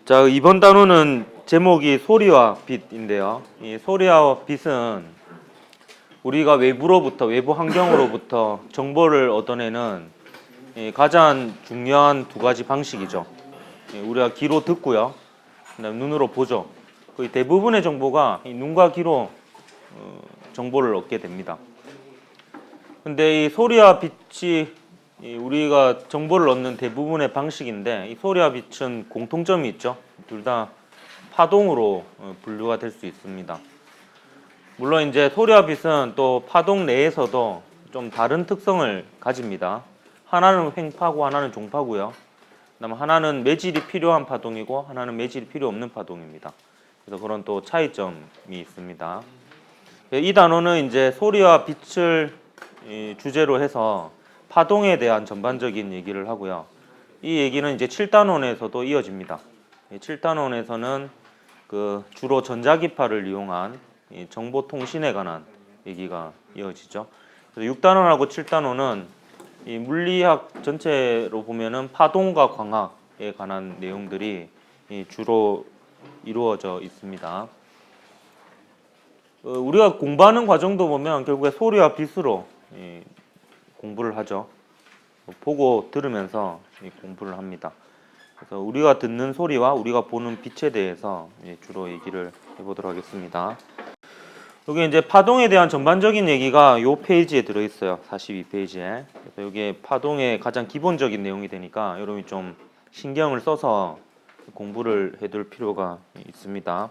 자, 이번 단원은 제목이 소리와 빛인데요. 이 소리와 빛은 우리가 외부 환경으로부터 정보를 얻어내는 가장 중요한 두 가지 방식이죠. 우리가 귀로 듣고요. 그다음 눈으로 보죠. 거의 대부분의 정보가 눈과 귀로 정보를 얻게 됩니다. 근데 이 소리와 빛이 우리가 정보를 얻는 대부분의 방식인데, 이 소리와 빛은 공통점이 있죠. 둘 다 파동으로 분류가 될 수 있습니다. 물론 이제 소리와 빛은 또 파동 내에서도 좀 다른 특성을 가집니다. 하나는 횡파고 하나는 종파고요. 그다음 하나는 매질이 필요한 파동이고 하나는 매질이 필요 없는 파동입니다. 그래서 그런 또 차이점이 있습니다. 이 단원은 이제 소리와 빛을 주제로 해서 파동에 대한 전반적인 얘기를 하고요. 이 얘기는 이제 7단원에서도 이어집니다. 7단원에서는 주로 전자기파를 이용한 정보통신에 관한 얘기가 이어지죠. 그래서 6단원하고 7단원은 이 물리학 전체로 보면은 파동과 광학에 관한 내용들이 주로 이루어져 있습니다. 우리가 공부하는 과정도 보면 결국에 소리와 빛으로 공부를 하죠. 보고 들으면서 공부를 합니다. 그래서 우리가 듣는 소리와 우리가 보는 빛에 대해서 주로 얘기를 해보도록 하겠습니다. 여기 이제 파동에 대한 전반적인 얘기가 이 페이지에 들어있어요. 42페이지에. 그래서 이게 파동의 가장 기본적인 내용이 되니까 여러분이 좀 신경을 써서 공부를 해둘 필요가 있습니다.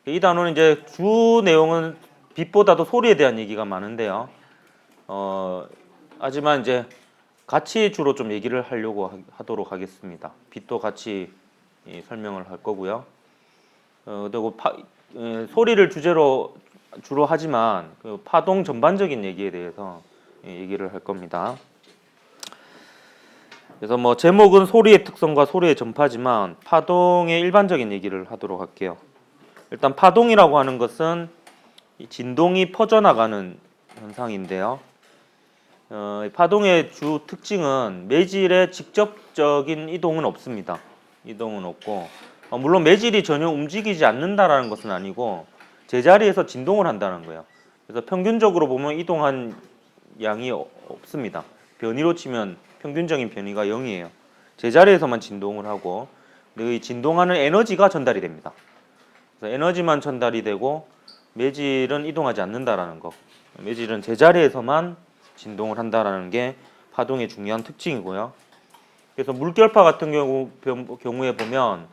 이 단원은 이제 주 내용은 빛보다도 소리에 대한 얘기가 많은데요. 하지만 이제 같이 주로 좀 얘기를 하려고 하도록 하겠습니다. 빛도 같이 설명을 할 거고요. 그리고 소리를 주제로 주로 하지만 파동 전반적인 얘기에 대해서 얘기를 할 겁니다. 그래서 뭐 제목은 소리의 특성과 소리의 전파지만 파동의 일반적인 얘기를 하도록 할게요. 일단 파동이라고 하는 것은 진동이 퍼져나가는 현상인데요. 파동의 주 특징은 매질의 직접적인 이동은 없습니다. 이동은 없고, 물론 매질이 전혀 움직이지 않는다라는 것은 아니고 제자리에서 진동을 한다는 거예요. 그래서 평균적으로 보면 이동한 양이 없습니다. 변이로 치면 평균적인 변이가 0이에요. 제자리에서만 진동을 하고, 이 진동하는 에너지가 전달이 됩니다. 그래서 에너지만 전달이 되고 매질은 이동하지 않는다라는 거. 매질은 제자리에서만 진동을 한다라는 게 파동의 중요한 특징이고요. 그래서 물결파 같은 경우에 보면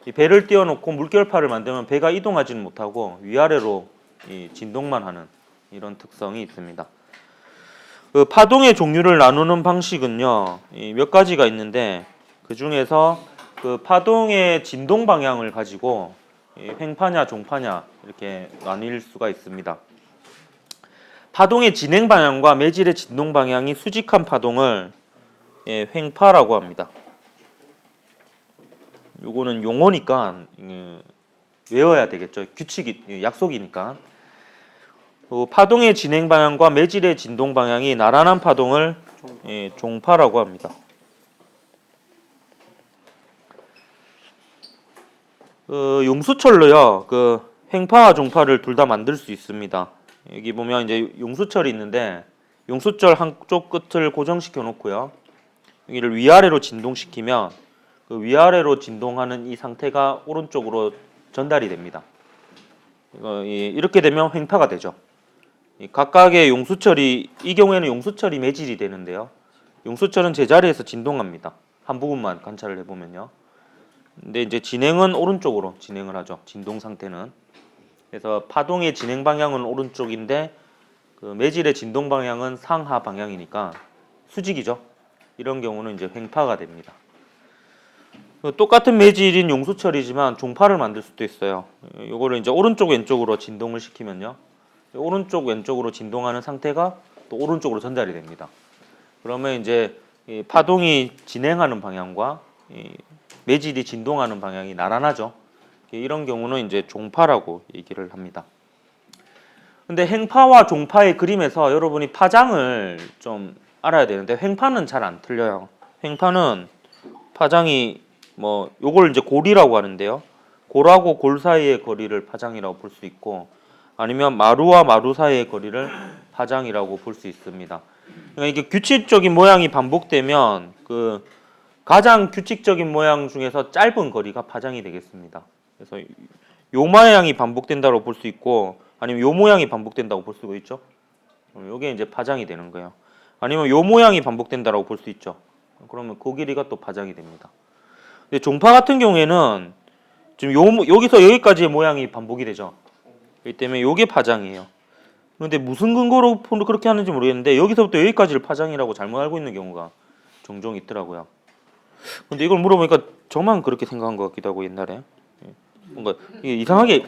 이 배를 띄워놓고 물결파를 만들면 배가 이동하지는 못하고 위아래로 진동만 하는 이런 특성이 있습니다. 파동의 종류를 나누는 방식은요, 몇 가지가 있는데 그 중에서 파동의 진동 방향을 가지고 횡파냐 종파냐 이렇게 나뉠 수가 있습니다. 파동의 진행 방향과 매질의 진동 방향이 수직한 파동을 횡파라고 합니다. 요거는 용어니까 외워야 되겠죠. 규칙이 약속이니까. 파동의 진행 방향과 매질의 진동 방향이 나란한 파동을 종파라고 합니다. 용수철로요, 횡파와 종파를 둘 다 만들 수 있습니다. 여기 보면 이제 용수철이 있는데 용수철 한쪽 끝을 고정시켜 놓고요. 여기를 위아래로 진동시키면 그 위아래로 진동하는 이 상태가 오른쪽으로 전달이 됩니다. 이렇게 되면 횡파가 되죠. 각각의 용수철이, 이 경우에는 용수철이 매질이 되는데요. 용수철은 제자리에서 진동합니다. 한 부분만 관찰을 해보면요. 근데 이제 진행은 오른쪽으로 진행을 하죠. 진동 상태는. 그래서 파동의 진행 방향은 오른쪽인데 매질의 진동 방향은 상하 방향이니까 수직이죠. 이런 경우는 이제 횡파가 됩니다. 똑같은 매질인 용수철이지만 종파를 만들 수도 있어요. 이거를 이제 오른쪽 왼쪽으로 진동을 시키면요, 오른쪽 왼쪽으로 진동하는 상태가 또 오른쪽으로 전달이 됩니다. 그러면 이제 파동이 진행하는 방향과 매질이 진동하는 방향이 나란하죠. 이런 경우는 이제 종파라고 얘기를 합니다. 근데 횡파와 종파의 그림에서 여러분이 파장을 좀 알아야 되는데 횡파는 잘 안 틀려요. 횡파는 파장이 뭐 요걸 이제 골이라고 하는데요. 골하고 골 사이의 거리를 파장이라고 볼 수 있고, 아니면 마루와 마루 사이의 거리를 파장이라고 볼 수 있습니다. 그러니까 이게 규칙적인 모양이 반복되면 그 가장 규칙적인 모양 중에서 짧은 거리가 파장이 되겠습니다. 그래서 요 모양이 반복된다고 볼 수 있고, 아니면 요 모양이 반복된다고 볼 수가 있죠. 요게 이제 파장이 되는 거예요. 아니면 요 모양이 반복된다고 볼 수 있죠. 그러면 그 길이가 또 파장이 됩니다. 근데 종파 같은 경우에는 지금 여기서 여기까지의 모양이 반복이 되죠. 그렇기 때문에 요게 파장이에요. 그런데 무슨 근거로 그렇게 하는지 모르겠는데 여기서부터 여기까지를 파장이라고 잘못 알고 있는 경우가 종종 있더라고요. 근데 이걸 물어보니까 저만 그렇게 생각한 것 같기도 하고 옛날에 뭔가 이상하게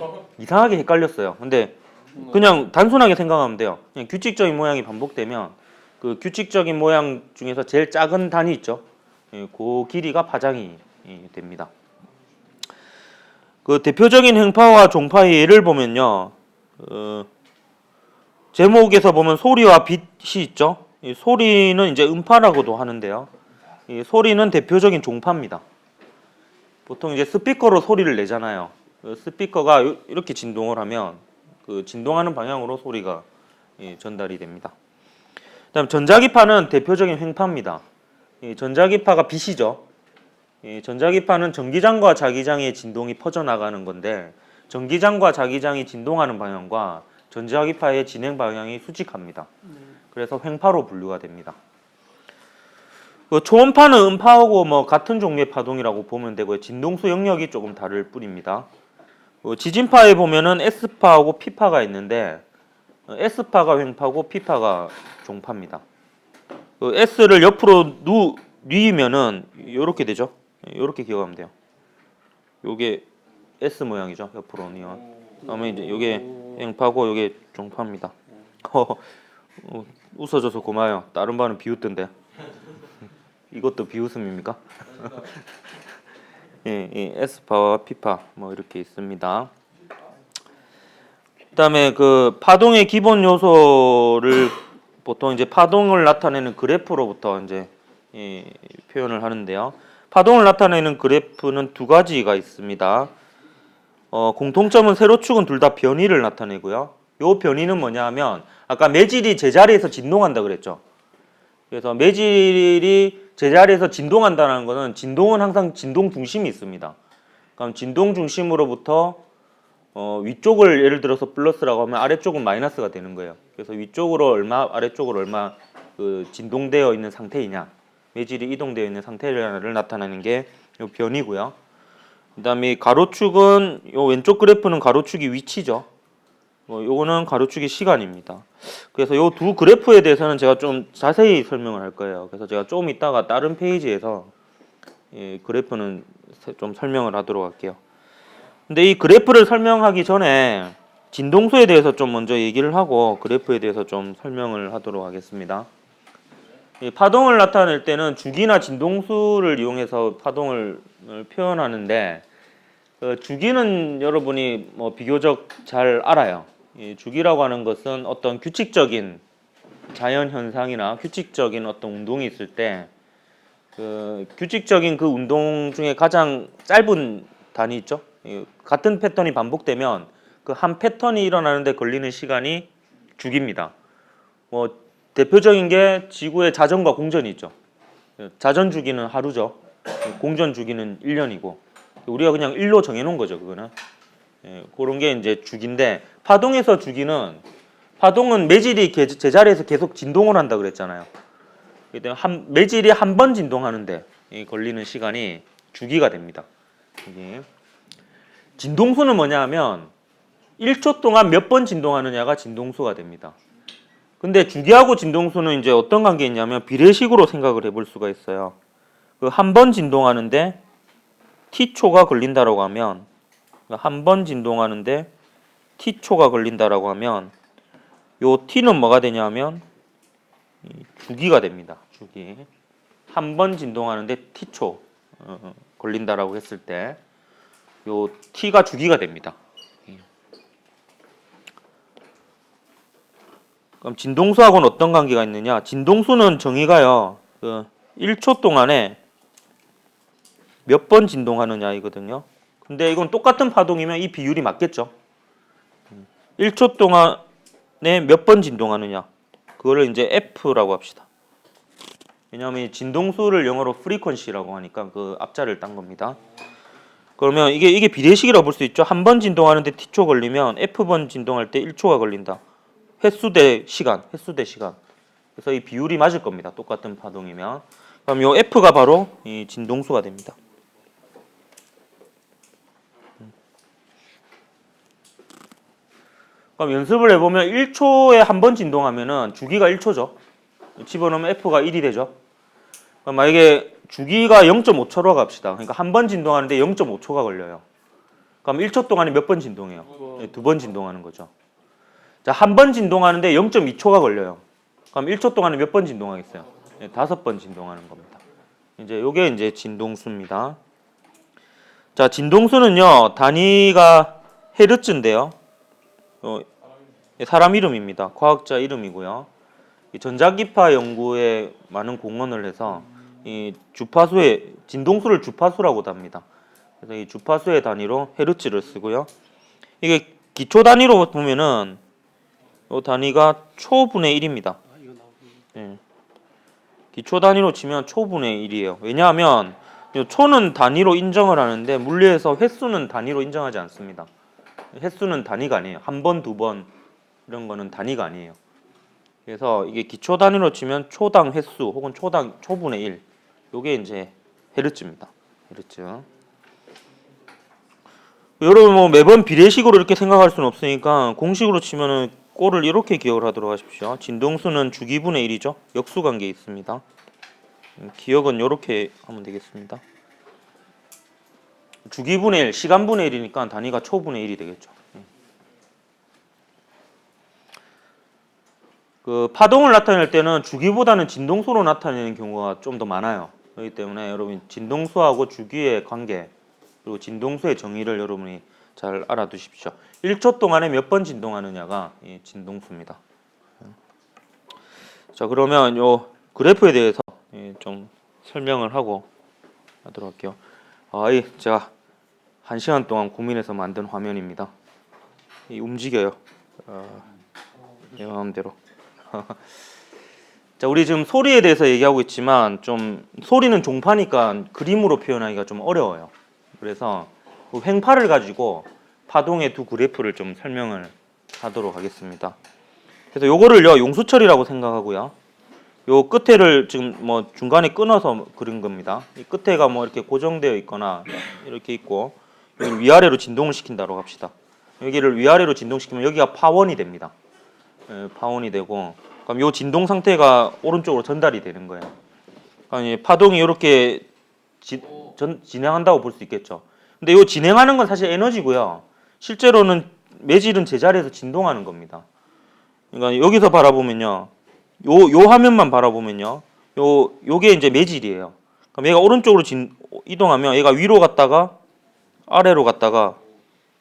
헷갈렸어요. 근데 그냥 단순하게 생각하면 돼요. 그냥 규칙적인 모양이 반복되면 그 규칙적인 모양 중에서 제일 작은 단위 있죠. 그 길이가 파장이 됩니다. 그 대표적인 행파와 종파의 예를 보면요. 제목에서 보면 소리와 빛이 있죠. 이 소리는 이제 음파라고도 하는데요. 이 소리는 대표적인 종파입니다. 보통 이제 스피커로 소리를 내잖아요. 그 스피커가 이렇게 진동을 하면 그 진동하는 방향으로 소리가 전달이 됩니다. 그다음 전자기파는 대표적인 횡파입니다. 이 전자기파가 빛이죠. 이 전자기파는 전기장과 자기장의 진동이 퍼져나가는 건데, 전기장과 자기장이 진동하는 방향과 전자기파의 진행 방향이 수직합니다. 그래서 횡파로 분류가 됩니다. 그 초음파는 음파하고 뭐 같은 종류의 파동이라고 보면 되고요. 진동수 영역이 조금 다를 뿐입니다. 지진파에 보면은 S파하고 P파가 있는데, S파가 횡파고 P파가 종파입니다. S를 옆으로 뉘면은 이렇게 되죠. 이렇게 기억하면 돼요. 요게 S 모양이죠. 옆으로 뉘면. 그다음에 이제 요게 횡파고 요게 종파입니다. 웃어줘서 고마워요. 다른 반은 비웃던데. 이것도 비웃음입니까? 예, S파와 P파 뭐 이렇게 있습니다. 그다음에 그 파동의 기본 요소를 보통 이제 파동을 나타내는 그래프로부터 이제 표현을 하는데요. 파동을 나타내는 그래프는 두 가지가 있습니다. 공통점은 세로축은 둘 다 변위를 나타내고요. 요 변위는 뭐냐 하면 아까 매질이 제자리에서 진동한다 그랬죠. 그래서 매질이 제자리에서 진동한다는 것은 진동은 항상 진동 중심이 있습니다. 그럼 진동 중심으로부터 위쪽을 예를 들어서 플러스라고 하면 아래쪽은 마이너스가 되는 거예요. 그래서 위쪽으로 얼마, 아래쪽으로 얼마 그 진동되어 있는 상태이냐, 매질이 이동되어 있는 상태를 나타내는 게 요 변이고요. 그다음에 가로축은 요 왼쪽 그래프는 가로축이 위치죠. 요거는 가로축이 시간입니다. 그래서 요 두 그래프에 대해서는 제가 좀 자세히 설명을 할 거예요. 그래서 제가 조금 이따가 다른 페이지에서 그래프는 좀 설명을 하도록 할게요. 근데 이 그래프를 설명하기 전에 진동수에 대해서 좀 먼저 얘기를 하고 그래프에 대해서 좀 설명을 하도록 하겠습니다. 파동을 나타낼 때는 주기나 진동수를 이용해서 파동을 표현하는데, 주기는 여러분이 뭐 비교적 잘 알아요. 이 주기라고 하는 것은 어떤 규칙적인 자연 현상이나 규칙적인 어떤 운동이 있을 때 그 규칙적인 그 운동 중에 가장 짧은 단위 있죠. 같은 패턴이 반복되면 그 한 패턴이 일어나는데 걸리는 시간이 주기입니다. 뭐 대표적인 게 지구의 자전과 공전이 있죠. 자전 주기는 하루죠. 공전 주기는 1년이고 우리가 그냥 일로 정해놓은 거죠. 그거는 그런 게 이제 주기인데, 파동에서 주기는, 파동은 매질이 제자리에서 계속 진동을 한다 그랬잖아요. 매질이 한 번 진동하는데 걸리는 시간이 주기가 됩니다. 진동수는 뭐냐 하면 1초 동안 몇 번 진동하느냐가 진동수가 됩니다. 근데 주기하고 진동수는 이제 어떤 관계 있냐면 비례식으로 생각을 해볼 수가 있어요. 그 한 번 진동하는데 t초가 걸린다라고 하면, 한 번 진동하는데 t초가 걸린다라고 하면 요 t는 뭐가 되냐면 주기가 됩니다. 주기. 한 번 진동하는데 t초 걸린다라고 했을 때 요 t가 주기가 됩니다. 그럼 진동수하고는 어떤 관계가 있느냐? 진동수는 정의가요. 그 1초 동안에 몇 번 진동하느냐 이거든요. 근데 이건 똑같은 파동이면 이 비율이 맞겠죠. 1초 동안에 몇 번 진동하느냐. 그거를 이제 F라고 합시다. 왜냐하면 이 진동수를 영어로 frequency라고 하니까 그 앞자를 딴 겁니다. 그러면 이게 비례식이라고 볼 수 있죠. 한 번 진동하는데 t초 걸리면 F번 진동할 때 1초가 걸린다. 횟수 대 시간, 횟수 대 시간. 그래서 이 비율이 맞을 겁니다. 똑같은 파동이면. 그럼 요 F가 바로 이 진동수가 됩니다. 그럼 연습을 해보면 1초에 한 번 진동하면은 주기가 1초죠. 집어넣으면 F가 1이 되죠. 그럼 만약에 주기가 0.5초로 갑시다. 그러니까 한 번 진동하는데 0.5초가 걸려요. 그럼 1초 동안에 몇 번 진동해요? 두 번 진동하는 거죠. 자, 한 번 진동하는데 0.2초가 걸려요. 그럼 1초 동안에 몇 번 진동하겠어요? 5번 진동하는 겁니다. 이제 요게 이제 진동수입니다. 자, 진동수는요, 단위가 헤르츠인데요. 사람 이름입니다. 과학자 이름이고요. 이 전자기파 연구에 많은 공헌을 해서 이 주파수의 진동수를 주파수라고도 합니다. 그래서 이 주파수의 단위로 헤르츠를 쓰고요. 이게 기초 단위로 보면은 이 단위가 초분의 1입니다. 예. 기초 단위로 치면 초분의 1이에요. 왜냐하면 초는 단위로 인정을 하는데 물리에서 횟수는 단위로 인정하지 않습니다. 횟수는 단위가 아니에요. 한 번, 두 번 이런 거는 단위가 아니에요. 그래서 이게 기초 단위로 치면 초당 횟수 혹은 초분의 1. 요게 이제 헤르츠입니다. 헤르츠. 여러분 뭐 매번 비례식으로 이렇게 생각할 수는 없으니까 공식으로 치면은 꼴을 이렇게 기억을 하도록 하십시오. 진동수는 주기분의 1이죠. 역수관계에 있습니다. 기억은 이렇게 하면 되겠습니다. 주기분의 1, 시간분의 1이니까 단위가 초분의 1이 되겠죠. 그 파동을 나타낼 때는 주기보다는 진동수로 나타내는 경우가 좀 더 많아요. 그렇기 때문에 여러분 진동수하고 주기의 관계 그리고 진동수의 정의를 여러분이 잘 알아두십시오. 1초 동안에 몇 번 진동하느냐가 이 진동수입니다. 자, 그러면 요 그래프에 대해서 좀 설명을 하고 하도록 할게요. 제가 1시간 동안 고민해서 만든 화면입니다. 움직여요. 내 마음대로. 자, 우리 지금 소리에 대해서 얘기하고 있지만 좀 소리는 종파니까 그림으로 표현하기가 좀 어려워요. 그래서 그 횡파를 가지고 파동의 두 그래프를 좀 설명을 하도록 하겠습니다. 그래서 요거를요 용수철이라고 생각하고요. 요 끝에를 지금 뭐 중간에 끊어서 그린 겁니다. 이 끝에가 뭐 이렇게 고정되어 있거나 이렇게 있고 여기 위아래로 진동을 시킨다고 합시다. 여기를 위아래로 진동시키면 여기가 파원이 됩니다. 파원이 되고 그럼 요 진동 상태가 오른쪽으로 전달이 되는 거예요. 그러니까 파동이 이렇게 진행한다고 볼 수 있겠죠. 근데 요 진행하는 건 사실 에너지고요. 실제로는 매질은 제자리에서 진동하는 겁니다. 그러니까 여기서 바라보면요. 요 화면만 바라보면요. 요게 이제 매질이에요. 그럼 얘가 오른쪽으로 이동하면 얘가 위로 갔다가 아래로 갔다가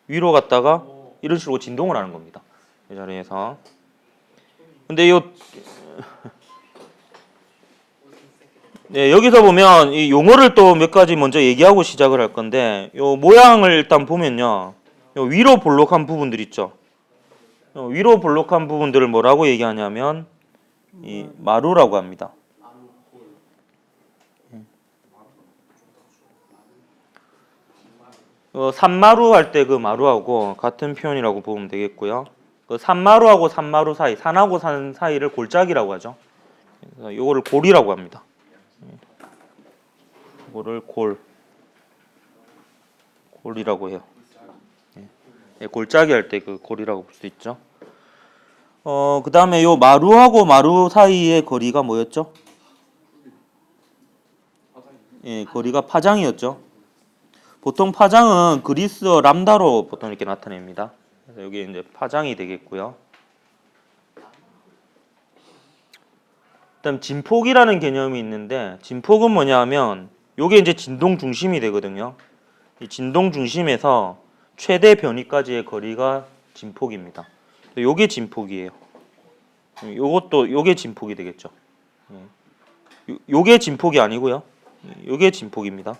위로 갔다가 이런 식으로 진동을 하는 겁니다. 이 자리에서. 근데 네, 여기서 보면 이 용어를 또 몇 가지 먼저 얘기하고 시작을 할 건데 요 모양을 일단 보면요. 요 위로 볼록한 부분들 있죠. 위로 볼록한 부분들을 뭐라고 얘기하냐면 이 마루라고 합니다. 산마루 할 때 그 마루하고 같은 표현이라고 보면 되겠고요. 그 산마루하고 산마루 사이, 산하고 산 사이를 골짜기라고 하죠. 그래서 요거를 골이라고 합니다. 이거를 골이라고 해요. 골짜기 할 때 그 골이라고 볼 수 있죠. 그 다음에 요 마루하고 마루 사이의 거리가 뭐였죠? 예, 거리가 파장이었죠. 보통 파장은 그리스어 람다로 보통 이렇게 나타냅니다. 그래서 여기 이제 파장이 되겠고요. 그다음 진폭이라는 개념이 있는데 진폭은 뭐냐면 요게 이제 진동 중심이 되거든요. 이 진동 중심에서 최대 변이까지의 거리가 진폭입니다. 요게 진폭이에요. 요게 진폭이 되겠죠. 요게 진폭이 아니고요. 요게 진폭입니다.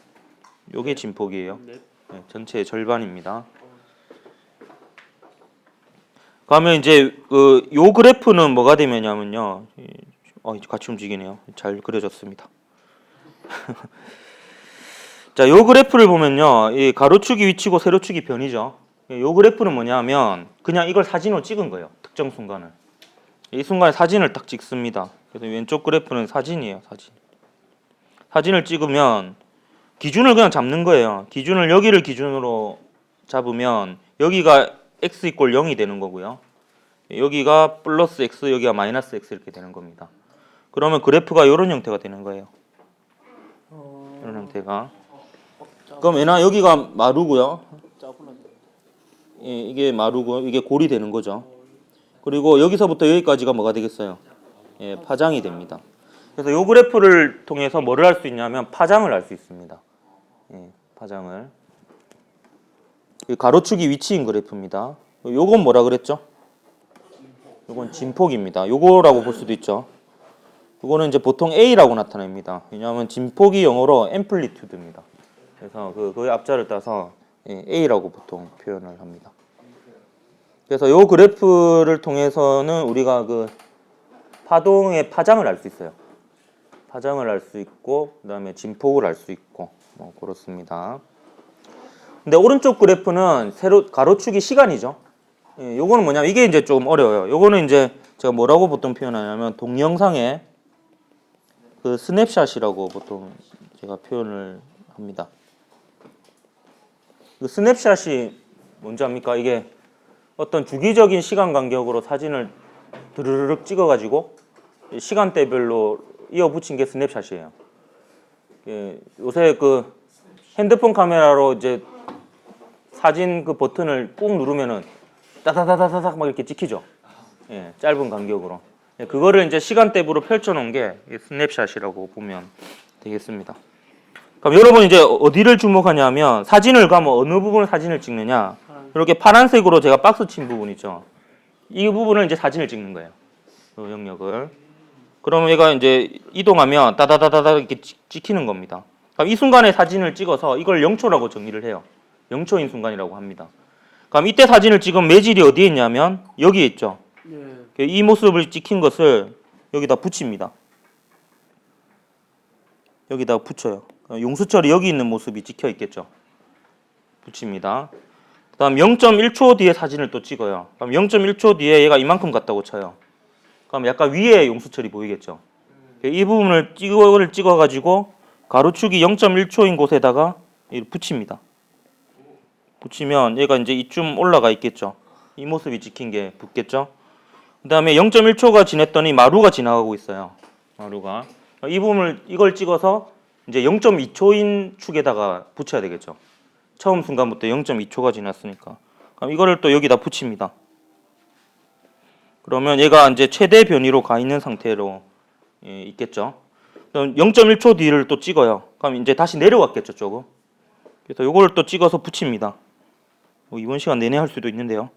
요게 진폭이에요. 네. 네, 전체의 절반입니다. 그러면 이제 요 그래프는 뭐가 되냐면요. 같이 움직이네요. 잘 그려졌습니다. 자, 요 그래프를 보면요. 이 가로축이 위치고 세로축이 변이죠. 요 그래프는 뭐냐면 그냥 이걸 사진으로 찍은 거예요. 특정 순간을. 이 순간에 사진을 딱 찍습니다. 그래서 왼쪽 그래프는 사진이에요. 사진을 찍으면 기준을 그냥 잡는 거예요. 기준을 여기를 기준으로 잡으면 여기가 x 이꼴 0이 되는 거고요. 여기가 플러스 x, 여기가 마이너스 x 이렇게 되는 겁니다. 그러면 그래프가 이런 형태가 되는 거예요. 이런 형태가. 그럼 얘나 여기가 마루고요. 이게 마루고 이게 골이 되는 거죠. 그리고 여기서부터 여기까지가 뭐가 되겠어요? 예, 파장이 됩니다. 그래서 이 그래프를 통해서 뭐를 할 수 있냐면 파장을 알 수 있습니다. 예, 파장을. 이 가로축이 위치인 그래프입니다. 요건 뭐라 그랬죠? 요건 진폭입니다. 요거라고 볼 수도 있죠. 요거는 이제 보통 A라고 나타냅니다. 왜냐하면 진폭이 영어로 앰플리튜드입니다. 그래서 그 앞자를 따서 A라고 보통 표현을 합니다. 그래서 요 그래프를 통해서는 우리가 그 파동의 파장을 알 수 있어요. 파장을 알 수 있고 그다음에 진폭을 알 수 있고 그렇습니다. 근데 오른쪽 그래프는 가로축이 시간이죠. 요거는 뭐냐면 이게 이제 조금 어려워요. 요거는 이제 제가 뭐라고 보통 표현하냐면 동영상의 그 스냅샷이라고 보통 제가 표현을 합니다. 그 스냅샷이 뭔지 압니까? 이게 어떤 주기적인 시간 간격으로 사진을 드르륵 찍어가지고 시간대별로 이어붙인 게 스냅샷이에요. 요새 그 핸드폰 카메라로 이제 사진 그 버튼을 꾹 누르면은 따다다다닥 막 이렇게 찍히죠. 예, 짧은 간격으로. 그거를 이제 시간대별로 펼쳐놓은 게 스냅샷이라고 보면 되겠습니다. 그럼 여러분 이제 어디를 주목하냐면 사진을 가면 어느 부분을 사진을 찍느냐. 이렇게 파란색으로 제가 박스 친 부분 있죠. 이 부분을 이제 사진을 찍는 거예요. 그 영역을. 그러면 얘가 이제 이동하면 따다다다다 이렇게 찍히는 겁니다. 그럼 이 순간에 사진을 찍어서 이걸 0초라고 정의를 해요. 0초인 순간이라고 합니다. 그럼 이때 사진을 찍은 매질이 어디에 있냐면 여기에 있죠. 네. 이 모습을 찍힌 것을 여기다 붙입니다. 여기다 붙여요. 용수철이 여기 있는 모습이 찍혀 있겠죠. 붙입니다. 그다음 0.1초 뒤에 사진을 또 찍어요. 그럼 0.1초 뒤에 얘가 이만큼 갔다고 쳐요. 그럼 약간 위에 용수철이 보이겠죠. 이 부분을 찍어가지고 가로축이 0.1초인 곳에다가 붙입니다. 붙이면 얘가 이제 이쯤 올라가 있겠죠. 이 모습이 찍힌 게 붙겠죠. 그 다음에 0.1초가 지났더니 마루가 지나가고 있어요. 마루가. 이 부분을 이걸 찍어서 이제 0.2초인 축에다가 붙여야 되겠죠. 처음 순간부터 0.2초가 지났으니까. 그럼 이거를 또 여기다 붙입니다. 그러면 얘가 이제 최대 변이로 가 있는 상태로 있겠죠. 그럼 0.1초 뒤를 또 찍어요. 그럼 이제 다시 내려왔겠죠, 조금. 그래서 이걸 또 찍어서 붙입니다. 이번 시간 내내 할 수도 있는데요.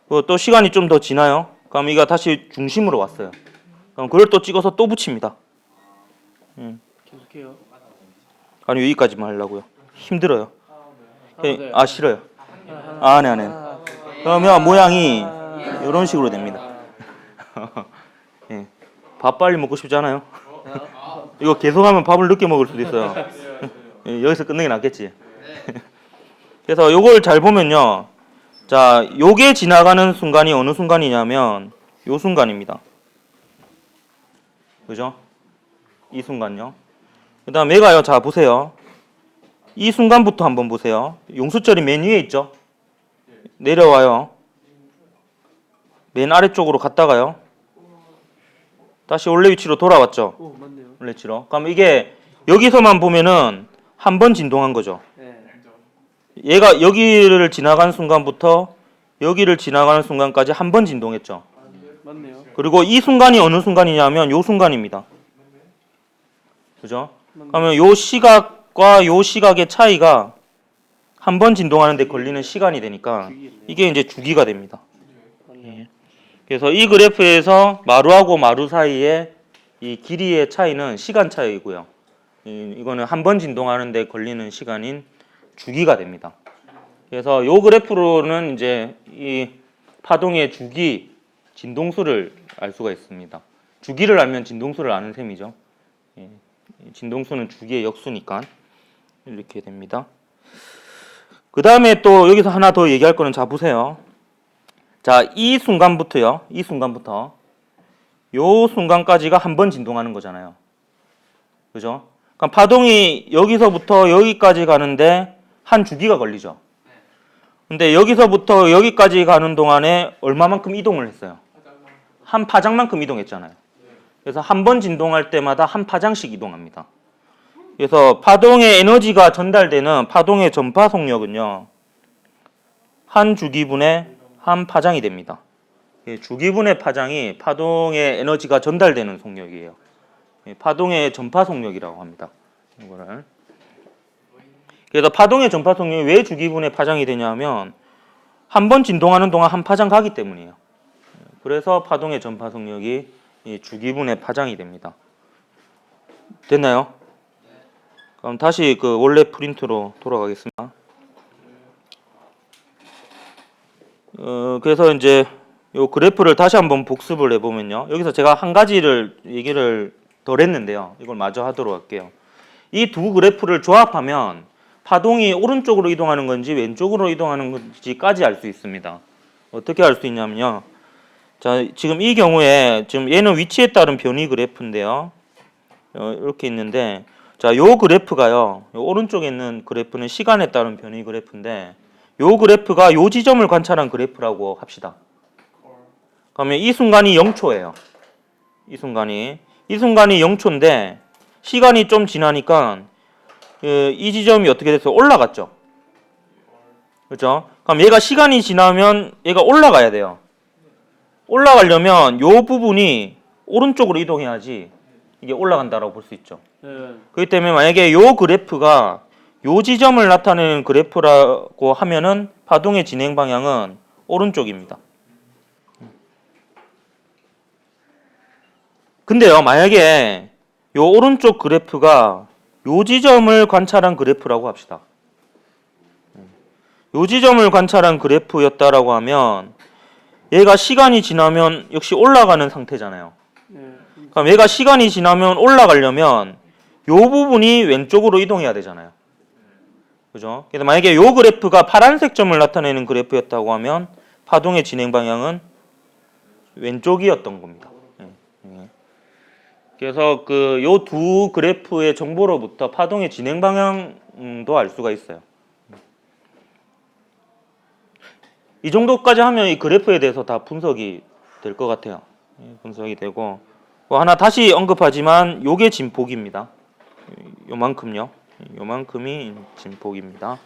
또 시간이 좀 더 지나요. 그럼 이가 다시 중심으로 왔어요. 그럼 그걸 또 찍어서 또 붙입니다. 계속해요. 아니 여기까지만 하려고요. 힘들어요. 네. 싫어요. 네. 그러면 모양이 이런 식으로 됩니다. 예. 밥 빨리 먹고 싶잖아요. 이거 계속하면 밥을 늦게 먹을 수도 있어요. 여기서 끝내기 낫겠지. 그래서 요걸 잘 보면요. 자, 요게 지나가는 순간이 어느 순간이냐면 요 순간입니다. 그죠? 이 순간요. 그 다음 얘가요. 자, 보세요. 이 순간부터 한번 보세요. 용수철이 맨 위에 있죠? 내려와요. 맨 아래쪽으로 갔다가요. 다시 원래 위치로 돌아왔죠? 오, 맞네요. 원래 위치로. 그럼 이게 여기서만 보면은 한 번 진동한 거죠. 네. 얘가 여기를 지나가는 순간부터 여기를 지나가는 순간까지 한 번 진동했죠. 맞네요. 그리고 이 순간이 어느 순간이냐면 요 순간입니다. 그죠? 그러면 요 시각과 요 시각의 차이가 한 번 진동하는데 걸리는 시간이 되니까 이게 이제 주기가 됩니다. 예. 그래서 이 그래프에서 마루하고 마루 사이의 이 길이의 차이는 시간 차이고요. 이거는 한 번 진동하는데 걸리는 시간인 주기가 됩니다. 그래서 요 그래프로는 이제 이 파동의 주기, 진동수를 알 수가 있습니다. 주기를 알면 진동수를 아는 셈이죠. 예, 진동수는 주기의 역수니까 이렇게 됩니다. 그 다음에 또 여기서 하나 더 얘기할 거는 자 보세요. 자, 이 순간부터요. 이 순간부터 요 순간까지가 한 번 진동하는 거잖아요. 그죠? 그럼 파동이 여기서부터 여기까지 가는데 한 주기가 걸리죠. 근데 여기서부터 여기까지 가는 동안에 얼마만큼 이동을 했어요? 한 파장만큼 이동했잖아요. 그래서 한 번 진동할 때마다 한 파장씩 이동합니다. 그래서 파동의 에너지가 전달되는 파동의 전파 속력은요, 한 주기분의 한 파장이 됩니다. 주기분의 파장이 파동의 에너지가 전달되는 속력이에요. 파동의 전파 속력이라고 합니다. 이거를. 그래서 파동의 전파 속력이 왜 주기분의 파장이 되냐면 한 번 진동하는 동안 한 파장 가기 때문이에요. 그래서 파동의 전파 속력이 주기분의 파장이 됩니다. 됐나요? 그럼 다시 그 원래 프린트로 돌아가겠습니다. 그래서 이제 요 그래프를 다시 한번 복습을 해보면요. 여기서 제가 한 가지를 얘기를 덜 했는데요. 이걸 마저 하도록 할게요. 이 두 그래프를 조합하면 파동이 오른쪽으로 이동하는 건지 왼쪽으로 이동하는 건지까지 알 수 있습니다. 어떻게 알 수 있냐면요. 자, 지금 이 경우에 지금 얘는 위치에 따른 변이 그래프인데요. 이렇게 있는데, 자, 요 그래프가요. 요 오른쪽에 있는 그래프는 시간에 따른 변이 그래프인데, 요 그래프가 요 지점을 관찰한 그래프라고 합시다. 그러면 이 순간이 0초예요. 이 순간이 0초인데 시간이 좀 지나니까 이 지점이 어떻게 돼서 올라갔죠. 그렇죠? 그럼 얘가 시간이 지나면 얘가 올라가야 돼요. 올라가려면 요 부분이 오른쪽으로 이동해야지 이게 올라간다라고 볼 수 있죠. 네. 그렇기 때문에 만약에 요 그래프가 요 지점을 나타내는 그래프라고 하면은 파동의 진행 방향은 오른쪽입니다. 근데요, 만약에 요 오른쪽 그래프가 요 지점을 관찰한 그래프라고 합시다. 요 지점을 관찰한 그래프였다라고 하면 얘가 시간이 지나면 역시 올라가는 상태잖아요. 네. 그럼 얘가 시간이 지나면 올라가려면 요 부분이 왼쪽으로 이동해야 되잖아요. 그죠? 그래서 만약에 요 그래프가 파란색 점을 나타내는 그래프였다고 하면 파동의 진행 방향은 왼쪽이었던 겁니다. 그래서 그 요 두 그래프의 정보로부터 파동의 진행 방향도 알 수가 있어요. 이 정도까지 하면 이 그래프에 대해서 다 분석이 될 것 같아요. 분석이 되고 뭐 하나 다시 언급하지만 요게 진폭입니다. 요만큼요. 요만큼이 진폭입니다.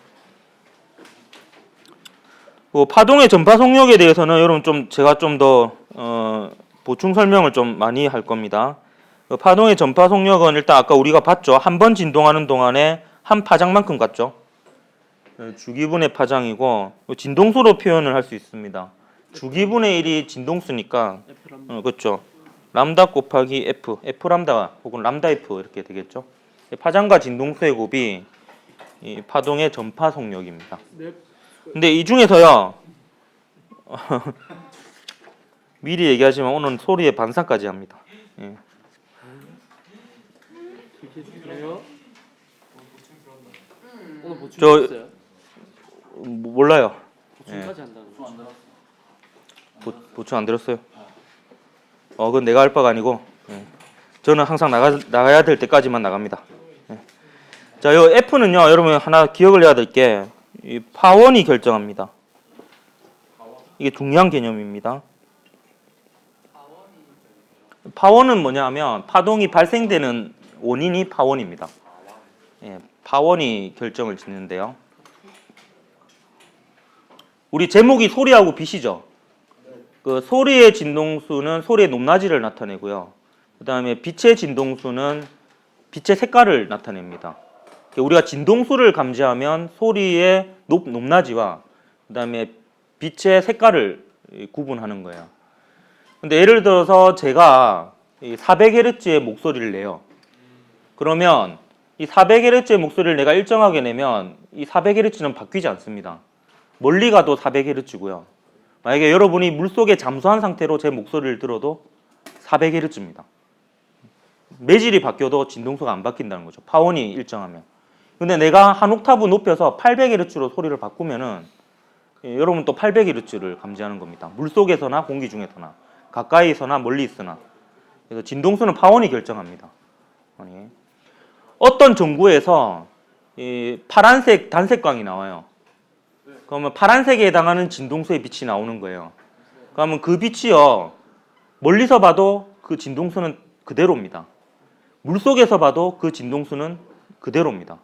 뭐 파동의 전파 속력에 대해서는 여러분 좀 제가 좀 더 보충 설명을 좀 많이 할 겁니다. 파동의 전파 속력은 일단 아까 우리가 봤죠. 한 번 진동하는 동안에 한 파장만큼 갔죠. 주기분의 파장이고 진동수로 표현을 할 수 있습니다. 주기분의 1이 진동수니까 그렇죠. 람다 곱하기 F, F 람다 혹은 람다 F 이렇게 되겠죠. 파장과 진동수의 곱이 이 파동의 전파 속력입니다. 네. 근데 이 중에서요 미리 얘기하지만 오늘 소리의 반상까지 합니다. 예. 그래요? 오늘 보충 저- 했어요? 몰라요. 보충까지 한다는 거. 보충 안 들었어요. 그건 내가 할 바가 아니고 저는 항상 나가야 될 때까지만 나갑니다. 자, 요 F는요, 여러분 하나 기억을 해야 될 게 이 파원이 결정합니다. 이게 중요한 개념입니다. 파원은 뭐냐면 파동이 발생되는 원인이 파원입니다. 파원이 결정을 짓는데요. 우리 제목이 소리하고 빛이죠. 그 소리의 진동수는 소리의 높낮이를 나타내고요. 그 다음에 빛의 진동수는 빛의 색깔을 나타냅니다. 우리가 진동수를 감지하면 소리의 높낮이와 그 다음에 빛의 색깔을 구분하는 거예요. 근데 예를 들어서 제가 400Hz의 목소리를 내요. 그러면 이 400Hz의 목소리를 내가 일정하게 내면 이 400Hz는 바뀌지 않습니다. 멀리 가도 400Hz고요. 만약에 여러분이 물속에 잠수한 상태로 제 목소리를 들어도 400Hz입니다. 매질이 바뀌어도 진동수가 안 바뀐다는 거죠. 파원이 일정하면. 근데 내가 한 옥타브 높여서 800Hz로 소리를 바꾸면은 여러분 또 800Hz를 감지하는 겁니다. 물속에서나 공기 중에서나 가까이서나 멀리 있으나. 그래서 진동수는 파원이 결정합니다. 어떤 전구에서 이 파란색 단색광이 나와요. 그러면 파란색에 해당하는 진동수의 빛이 나오는 거예요. 그러면 그 빛이요 멀리서 봐도 그 진동수는 그대로입니다. 물속에서 봐도 그 진동수는 그대로입니다.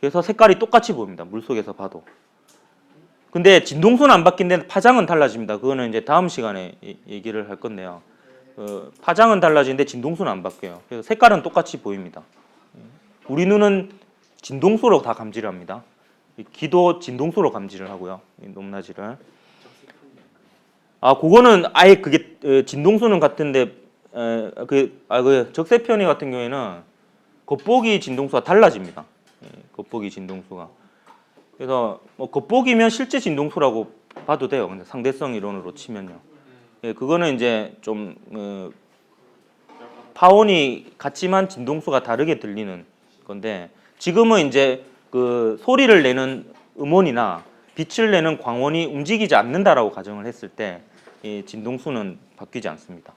그래서 색깔이 똑같이 보입니다. 물속에서 봐도. 근데 진동수는 안 바뀐데 파장은 달라집니다. 그거는 이제 다음 시간에 얘기를 할 건데요. 파장은 달라지는데 진동수는 안 바뀌어요. 그래서 색깔은 똑같이 보입니다. 우리 눈은 진동수로 다 감지를 합니다. 귀도 진동수로 감지를 하고요. 높낮이를. 그거는 아예 그게 진동수는 같은데 그 적세편이 같은 경우에는 겉보기 진동수가 달라집니다. 겉보기 진동수가. 그래서 뭐 겉보기면 실제 진동수라고 봐도 돼요. 근데 상대성 이론으로 치면요. 그거는 이제 좀 파원이 같지만 진동수가 다르게 들리는 건데 지금은 이제 그 소리를 내는 음원이나 빛을 내는 광원이 움직이지 않는다라고 가정을 했을 때 이 진동수는 바뀌지 않습니다.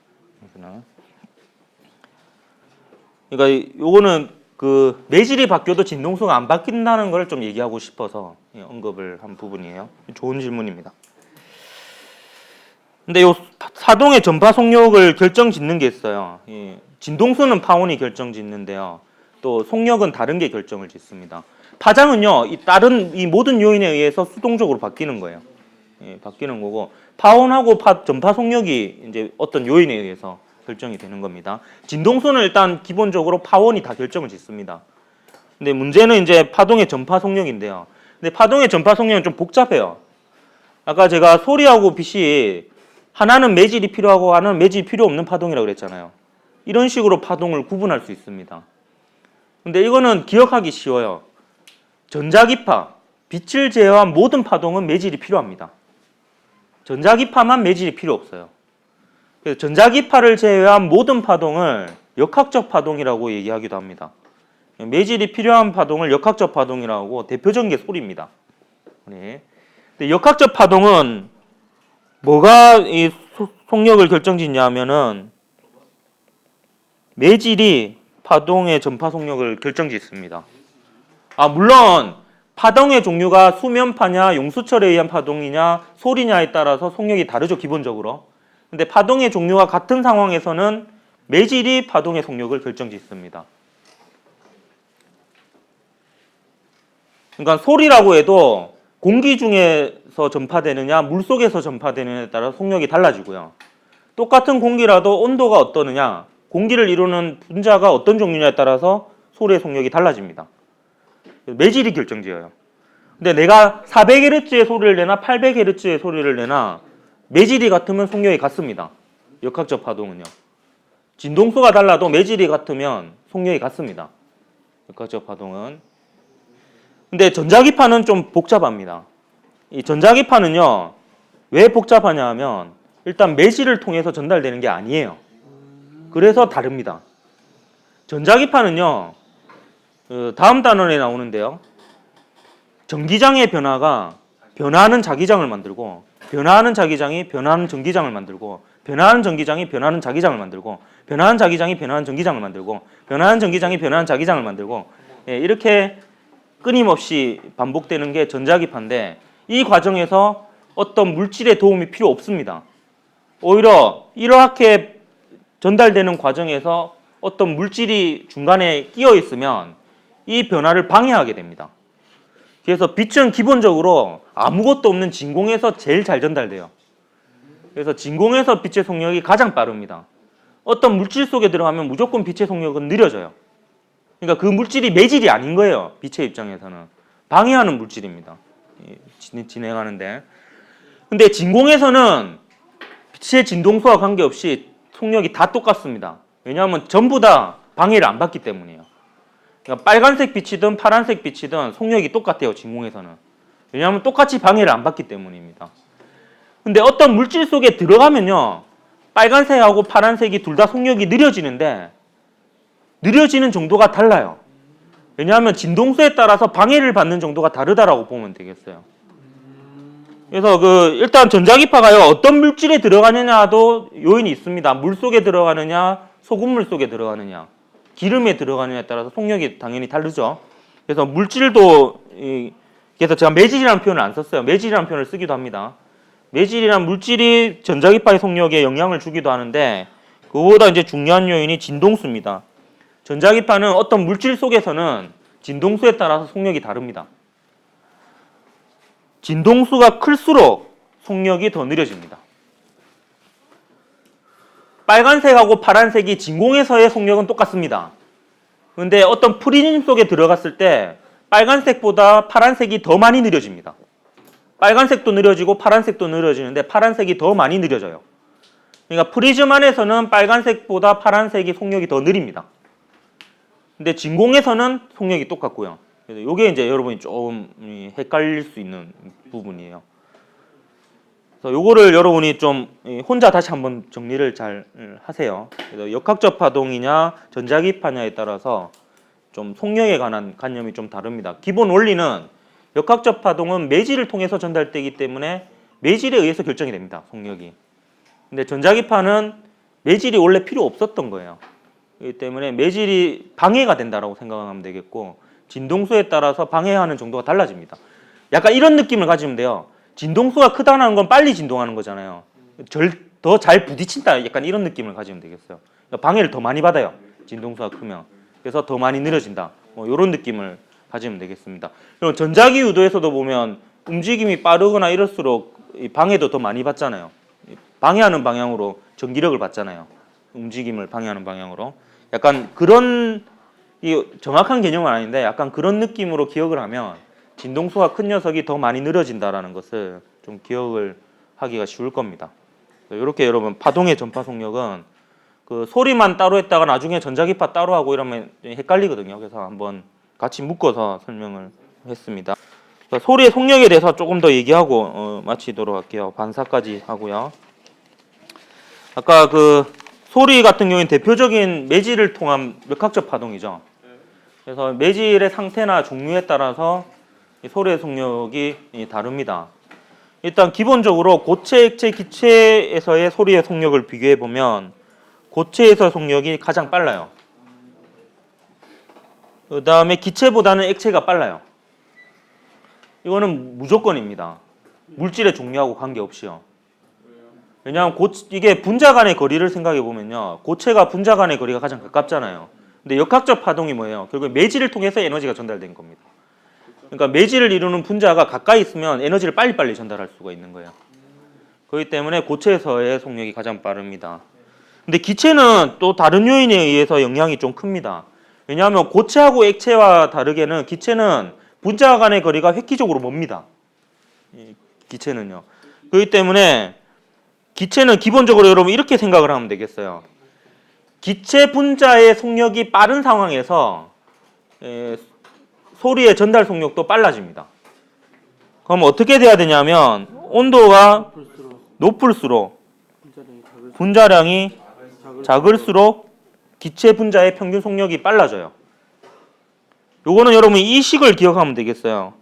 그러니까 요거는 그 매질이 바뀌어도 진동수가 안 바뀐다는 걸 좀 얘기하고 싶어서 언급을 한 부분이에요. 좋은 질문입니다. 근데 요 사동의 전파 속력을 결정짓는 게 있어요. 진동수는 파원이 결정짓는데요. 또 속력은 다른 게 결정을 짓습니다. 파장은요, 다른 모든 요인에 의해서 수동적으로 바뀌는 거예요. 바뀌는 거고, 파원하고 전파 속력이 이제 어떤 요인에 의해서 결정이 되는 겁니다. 진동수는 일단 기본적으로 파원이 다 결정을 짓습니다. 근데 문제는 이제 파동의 전파 속력인데요. 근데 파동의 전파 속력은 좀 복잡해요. 아까 제가 소리하고 빛이 하나는 매질이 필요하고 하나는 매질이 필요 없는 파동이라고 그랬잖아요. 이런 식으로 파동을 구분할 수 있습니다. 근데 이거는 기억하기 쉬워요. 전자기파, 빛을 제외한 모든 파동은 매질이 필요합니다. 전자기파만 매질이 필요 없어요. 그래서 전자기파를 제외한 모든 파동을 역학적 파동이라고 얘기하기도 합니다. 매질이 필요한 파동을 역학적 파동이라고 하고 대표적인 게 소리입니다. 근데 역학적 파동은 뭐가 이 속력을 결정짓냐 하면은 매질이 파동의 전파 속력을 결정짓습니다. 물론 파동의 종류가 수면파냐 용수철에 의한 파동이냐 소리냐에 따라서 속력이 다르죠, 기본적으로. 근데 파동의 종류가 같은 상황에서는 매질이 파동의 속력을 결정짓습니다. 그러니까 소리라고 해도 공기 중에서 전파되느냐 물속에서 전파되느냐에 따라 속력이 달라지고요. 똑같은 공기라도 온도가 어떠느냐 공기를 이루는 분자가 어떤 종류냐에 따라서 소리의 속력이 달라집니다. 매질이 결정지어요. 근데 내가 400Hz의 소리를 내나 800Hz의 소리를 내나 매질이 같으면 속력이 같습니다. 역학적 파동은요. 진동수가 달라도 매질이 같으면 속력이 같습니다. 역학적 파동은. 근데 전자기파는 좀 복잡합니다. 이 전자기파는요. 왜 복잡하냐 하면 일단 매질을 통해서 전달되는 게 아니에요. 그래서 다릅니다. 전자기파는요. 다음 단원에 나오는데요. 전기장의 변화가 변화하는 자기장을 만들고 변화하는 자기장이 변화하는 전기장을 만들고 변화하는 전기장이 변화하는 자기장을 만들고 변화하는 자기장이 변화하는 전기장을 만들고 변화하는 전기장이 변화하는 자기장을 만들고 이렇게 끊임없이 반복되는 게 전자기파인데 이 과정에서 어떤 물질의 도움이 필요 없습니다. 오히려 이렇게 전달되는 과정에서 어떤 물질이 중간에 끼어 있으면 이 변화를 방해하게 됩니다. 그래서 빛은 기본적으로 아무것도 없는 진공에서 제일 잘 전달돼요. 그래서 진공에서 빛의 속력이 가장 빠릅니다. 어떤 물질 속에 들어가면 무조건 빛의 속력은 느려져요. 그러니까 그 물질이 매질이 아닌 거예요. 빛의 입장에서는. 방해하는 물질입니다. 진행하는데. 근데 진공에서는 빛의 진동수와 관계없이 속력이 다 똑같습니다. 왜냐하면 전부 다 방해를 안 받기 때문이에요. 그러니까 빨간색 빛이든 파란색 빛이든 속력이 똑같아요. 진공에서는. 왜냐하면 똑같이 방해를 안 받기 때문입니다. 근데 어떤 물질 속에 들어가면요. 빨간색하고 파란색이 둘 다 속력이 느려지는데 느려지는 정도가 달라요. 왜냐하면 진동수에 따라서 방해를 받는 정도가 다르다라고 보면 되겠어요. 그래서 일단 전자기파가요. 어떤 물질에 들어가느냐도 요인이 있습니다. 물 속에 들어가느냐, 소금물 속에 들어가느냐, 기름에 들어가느냐에 따라서 속력이 당연히 다르죠. 그래서 물질도 그래서 제가 매질이라는 표현을 안 썼어요. 매질이라는 표현을 쓰기도 합니다. 매질이란 물질이 전자기파의 속력에 영향을 주기도 하는데 그거보다 이제 중요한 요인이 진동수입니다. 전자기파는 어떤 물질 속에서는 진동수에 따라서 속력이 다릅니다. 진동수가 클수록 속력이 더 느려집니다. 빨간색하고 파란색이 진공에서의 속력은 똑같습니다. 그런데 어떤 프리즘 속에 들어갔을 때 빨간색보다 파란색이 더 많이 느려집니다. 빨간색도 느려지고 파란색도 느려지는데 파란색이 더 많이 느려져요. 그러니까 프리즘 안에서는 빨간색보다 파란색이 속력이 더 느립니다. 근데 진공에서는 속력이 똑같고요. 그래서 이게 이제 여러분이 좀 헷갈릴 수 있는 부분이에요. 그래서 요거를 여러분이 좀 혼자 다시 한번 정리를 잘 하세요. 그래서 역학적 파동이냐 전자기파냐에 따라서 좀 속력에 관한 관념이 좀 다릅니다. 기본 원리는 역학적 파동은 매질을 통해서 전달되기 때문에 매질에 의해서 결정이 됩니다. 속력이. 근데 전자기파는 매질이 원래 필요 없었던 거예요. 그렇기 때문에 매질이 방해가 된다라고 생각하면 되겠고 진동수에 따라서 방해하는 정도가 달라집니다. 약간 이런 느낌을 가지면 돼요. 진동수가 크다는 건 빨리 진동하는 거잖아요. 더 잘 부딪힌다. 약간 이런 느낌을 가지면 되겠어요. 방해를 더 많이 받아요. 진동수가 크면. 그래서 더 많이 느려진다. 뭐 이런 느낌을 가지면 되겠습니다. 그리고 전자기 유도에서도 보면 움직임이 빠르거나 이럴수록 방해도 더 많이 받잖아요. 방해하는 방향으로 전기력을 받잖아요. 움직임을 방해하는 방향으로. 약간 그런 정확한 개념은 아닌데 약간 그런 느낌으로 기억을 하면 진동수가 큰 녀석이 더 많이 느려진다라는 것을 좀 기억을 하기가 쉬울 겁니다. 이렇게 여러분 파동의 전파 속력은 소리만 따로 했다가 나중에 전자기파 따로 하고 이러면 헷갈리거든요. 그래서 한번 같이 묶어서 설명을 했습니다. 소리의 속력에 대해서 조금 더 얘기하고 마치도록 할게요. 반사까지 하고요. 아까 소리 같은 경우는 대표적인 매질을 통한 역학적 파동이죠. 그래서 매질의 상태나 종류에 따라서 소리의 속력이 다릅니다. 일단 기본적으로 고체, 액체, 기체에서의 소리의 속력을 비교해 보면 고체에서 속력이 가장 빨라요. 그 다음에 기체보다는 액체가 빨라요. 이거는 무조건입니다. 물질의 종류하고 관계없이요. 왜냐하면 이게 분자 간의 거리를 생각해 보면요. 고체가 분자 간의 거리가 가장 가깝잖아요. 근데 역학적 파동이 뭐예요? 결국 매질을 통해서 에너지가 전달된 겁니다. 그러니까 매질을 이루는 분자가 가까이 있으면 에너지를 빨리빨리 전달할 수가 있는 거예요. 그렇기 때문에 고체에서의 속력이 가장 빠릅니다. 근데 기체는 또 다른 요인에 의해서 영향이 좀 큽니다. 왜냐하면 고체하고 액체와 다르게는 기체는 분자 간의 거리가 획기적으로 멉니다. 기체는요. 그렇기 때문에 기체는 기본적으로 여러분 이렇게 생각을 하면 되겠어요. 기체 분자의 속력이 빠른 상황에서 소리의 전달 속력도 빨라집니다. 그럼 어떻게 돼야 되냐면 온도가 높을수록 분자량이 작을수록 기체 분자의 평균 속력이 빨라져요. 요거는 여러분 이 식을 기억하면 되겠어요.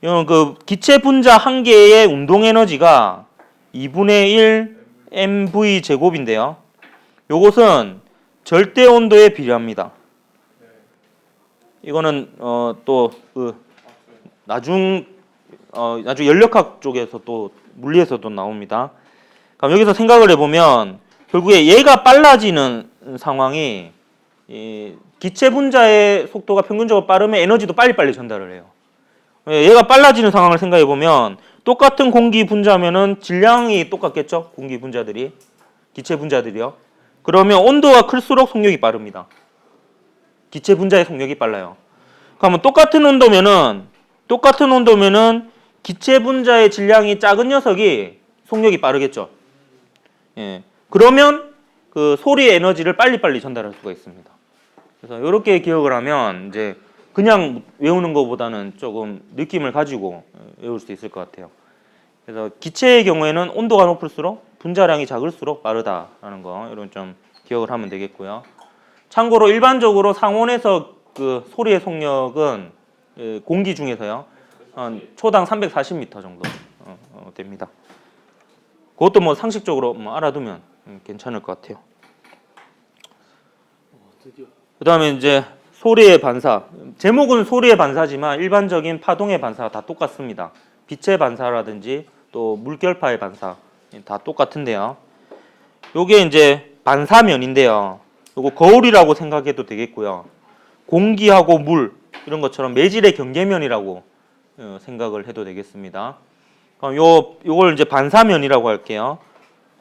이건 기체 분자 한 개의 운동 에너지가 2분의 1 mv 제곱인데요. 요것은 절대 온도에 비례합니다. 이거는 또 나중 연력학 쪽에서 또 물리에서도 나옵니다. 그럼 여기서 생각을 해보면 결국에 얘가 빨라지는 상황이 기체 분자의 속도가 평균적으로 빠르면 에너지도 빨리빨리 전달을 해요. 얘가 빨라지는 상황을 생각해 보면 똑같은 공기 분자면은 질량이 똑같겠죠? 공기 분자들이 기체 분자들이요. 그러면 온도가 클수록 속력이 빠릅니다. 기체 분자의 속력이 빨라요. 그러면 똑같은 온도면은 기체 분자의 질량이 작은 녀석이 속력이 빠르겠죠. 예. 그러면 소리의 에너지를 빨리빨리 전달할 수가 있습니다. 그래서 이렇게 기억을 하면 이제 그냥 외우는 것보다는 조금 느낌을 가지고 외울 수 있을 것 같아요. 그래서 기체의 경우에는 온도가 높을수록 분자량이 작을수록 빠르다라는 거 이런 좀 기억을 하면 되겠고요. 참고로 일반적으로 상온에서 그 소리의 속력은 공기 중에서요 한 초당 340m 정도 됩니다. 그것도 뭐 상식적으로 뭐 알아두면 괜찮을 것 같아요. 드디어. 그다음에 이제 소리의 반사. 제목은 소리의 반사지만 일반적인 파동의 반사가 다 똑같습니다. 빛의 반사라든지 또 물결파의 반사 다 똑같은데요. 요게 이제 반사면인데요. 요거 거울이라고 생각해도 되겠고요. 공기하고 물 이런 것처럼 매질의 경계면이라고 생각을 해도 되겠습니다. 요걸 이제 반사면이라고 할게요.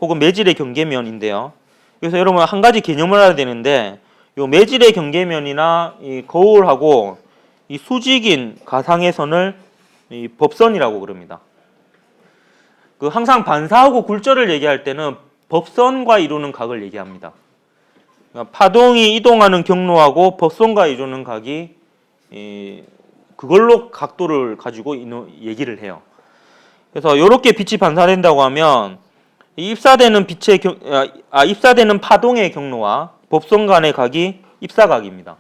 혹은 매질의 경계면인데요. 그래서 여러분 한 가지 개념을 알아야 되는데 요 매질의 경계면이나 이 거울하고 이 수직인 가상의 선을 이 법선이라고 그럽니다. 그 항상 반사하고 굴절을 얘기할 때는 법선과 이루는 각을 얘기합니다. 그러니까 파동이 이동하는 경로하고 법선과 이루는 각이 그걸로 각도를 가지고 얘기를 해요. 그래서 이렇게 빛이 반사된다고 하면 입사되는 입사되는 파동의 경로와 법선 간의 각이 입사각입니다.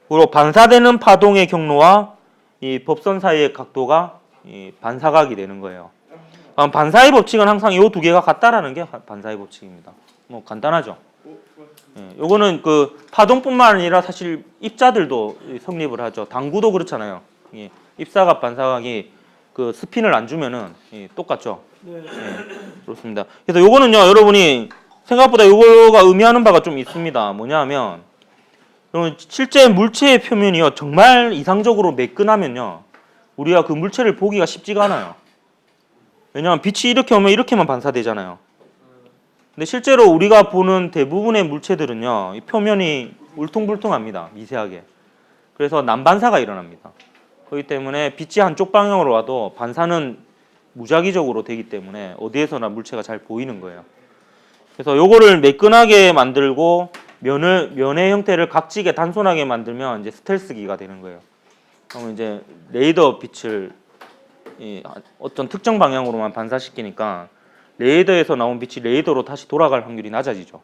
그리고 반사되는 파동의 경로와 이 법선 사이의 각도가 이 반사각이 되는 거예요. 반사의 법칙은 항상 이 두 개가 같다라는 게 반사의 법칙입니다. 뭐 간단하죠. 요거는 그 파동뿐만 아니라 사실 입자들도 성립을 하죠. 당구도 그렇잖아요. 입사각 반사각이 그 스핀을 안 주면은 똑같죠. 네. 그렇습니다. 그래서 요거는요, 여러분이 생각보다 요거가 의미하는 바가 좀 있습니다. 뭐냐면 실제 물체의 표면이요 정말 이상적으로 매끈하면요 우리가 그 물체를 보기가 쉽지가 않아요. 왜냐하면 빛이 이렇게 오면 이렇게만 반사되잖아요. 근데 실제로 우리가 보는 대부분의 물체들은요 이 표면이 울퉁불퉁합니다. 미세하게. 그래서 난반사가 일어납니다. 그렇기 때문에 빛이 한쪽 방향으로 와도 반사는 무작위적으로 되기 때문에 어디에서나 물체가 잘 보이는 거예요. 그래서 요거를 매끈하게 만들고 면의 형태를 각지게 단순하게 만들면 이제 스텔스기가 되는 거예요. 그러면 이제 레이더 빛을 어떤 특정 방향으로만 반사시키니까 레이더에서 나온 빛이 레이더로 다시 돌아갈 확률이 낮아지죠.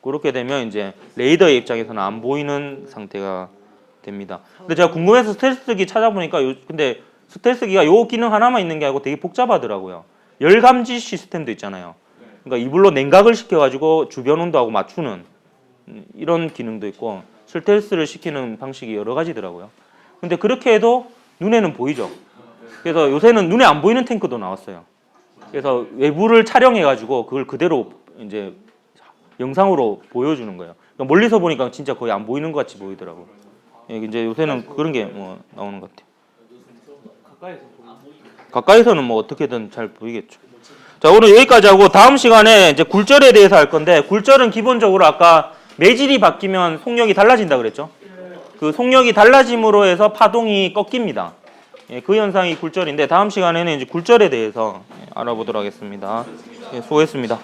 그렇게 되면 이제 레이더의 입장에서는 안 보이는 상태가 됩니다. 근데 제가 궁금해서 스텔스기 찾아보니까 근데 스텔스기가 요 기능 하나만 있는 게 아니고 되게 복잡하더라고요. 열 감지 시스템도 있잖아요. 그러니까 이불로 냉각을 시켜가지고 주변 온도하고 맞추는 이런 기능도 있고 스텔스를 시키는 방식이 여러 가지더라고요. 근데 그렇게 해도 눈에는 보이죠. 그래서 요새는 눈에 안 보이는 탱크도 나왔어요. 그래서 외부를 촬영해가지고 그걸 그대로 이제 영상으로 보여주는 거예요. 그러니까 멀리서 보니까 진짜 거의 안 보이는 것 같이 보이더라고요. 이제 요새는 그런 게 뭐 나오는 것 같아요. 가까이서는 뭐 어떻게든 잘 보이겠죠. 자, 오늘 여기까지 하고 다음 시간에 이제 굴절에 대해서 할 건데 굴절은 기본적으로 아까 매질이 바뀌면 속력이 달라진다 그랬죠. 그 속력이 달라짐으로 해서 파동이 꺾입니다. 그 현상이 굴절인데 다음 시간에는 이제 굴절에 대해서 알아보도록 하겠습니다. 수고했습니다.